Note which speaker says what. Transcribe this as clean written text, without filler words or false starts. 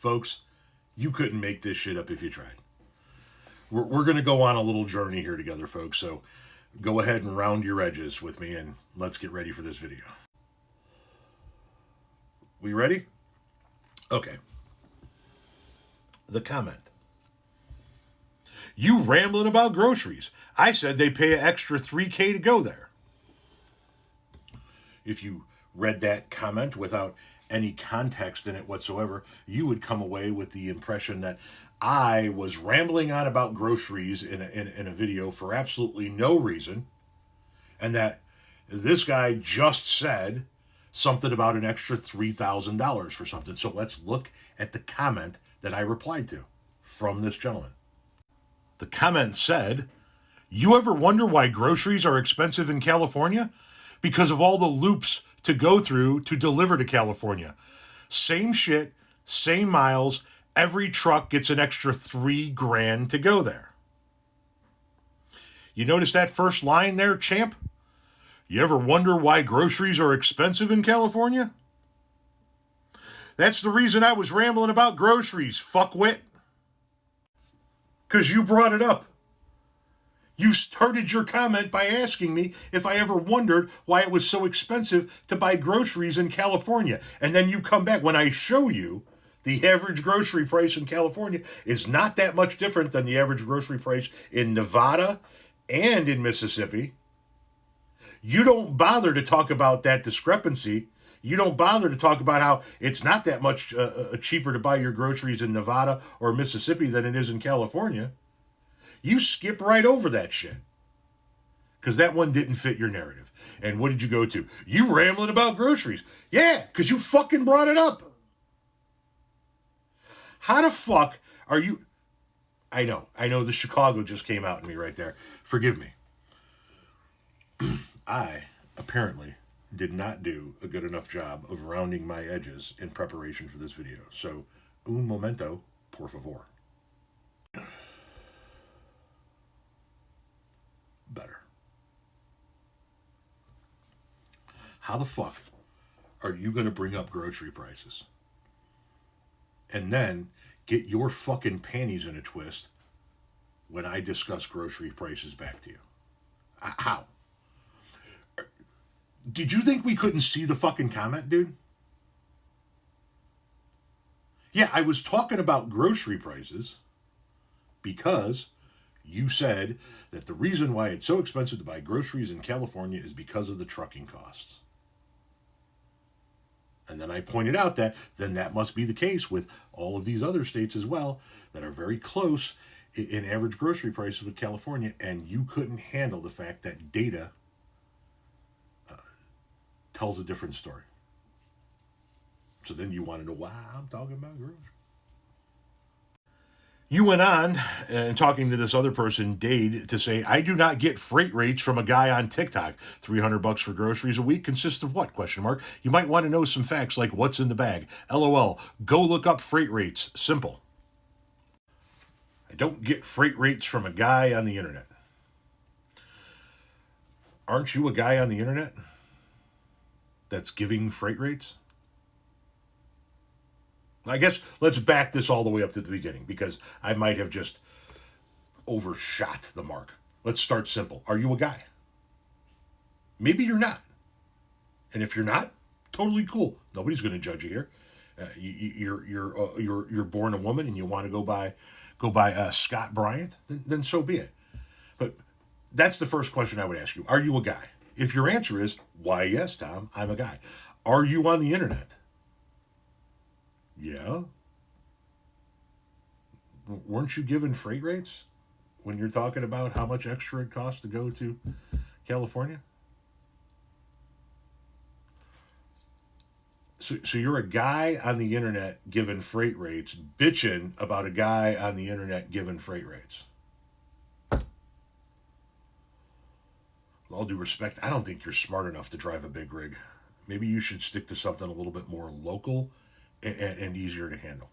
Speaker 1: Folks, you couldn't make this shit up if you tried. We're going to go on a little journey here together, folks, so go ahead and round your edges with me and let's get ready for this video. We ready? Okay. The comment. You rambling about groceries. I said they pay an extra $3,000 to go there. If you read that comment without any context in it whatsoever, you would come away with the impression that I was rambling on about groceries in a video for absolutely no reason, and that this guy just said something about an extra $3,000 for something. So let's look at the comment that I replied to from this gentleman. The comment said, "You ever wonder why groceries are expensive in California? Because of all the loops to go through to deliver to California. Same shit, same miles, every truck gets an extra $3,000 to go there." You notice that first line there, champ? You ever wonder why groceries are expensive in California? That's the reason I was rambling about groceries, fuckwit. Because you brought it up. You started your comment by asking me if I ever wondered why it was so expensive to buy groceries in California. And then you come back when I show you the average grocery price in California is not that much different than the average grocery price in Nevada and in Mississippi. You don't bother to talk about that discrepancy. You don't bother to talk about how it's not that much cheaper to buy your groceries in Nevada or Mississippi than it is in California. You skip right over that shit. Because that one didn't fit your narrative. And what did you go to? You rambling about groceries. Yeah, because you fucking brought it up. How the fuck are you... I know the Chicago just came out in me right there. Forgive me. I, apparently, did not do a good enough job of rounding my edges in preparation for this video. So, un momento, por favor. Better. How the fuck are you going to bring up grocery prices and then get your fucking panties in a twist when I discuss grocery prices back to you? How? Did you think we couldn't see the fucking comment, dude? Yeah, I was talking about grocery prices because you said that the reason why it's so expensive to buy groceries in California is because of the trucking costs. And then I pointed out that then that must be the case with all of these other states as well that are very close in average grocery prices with California, and you couldn't handle the fact that data tells a different story. So then you want to know why I'm talking about groceries. You went on and talking to this other person, Dade, to say, I do not get freight rates from a guy on TikTok. $300 for groceries a week consists of what? Question mark. You might want to know some facts like what's in the bag. LOL. Go look up freight rates. Simple. I don't get freight rates from a guy on the internet. Aren't you a guy on the internet that's giving freight rates? I guess let's back this all the way up to the beginning because I might have just overshot the mark. Let's start simple. Are you a guy? Maybe you're not. And if you're not, totally cool. Nobody's going to judge you here. You're born a woman and you want to go by Scott Bryant, then so be it. But that's the first question I would ask you. Are you a guy? If your answer is, why, yes, Tom, I'm a guy. Are you on the internet? Yeah. Weren't you given freight rates when you're talking about how much extra it costs to go to California? So you're a guy on the internet given freight rates, bitching about a guy on the internet given freight rates. With all due respect, I don't think you're smart enough to drive a big rig. Maybe you should stick to something a little bit more local and easier to handle.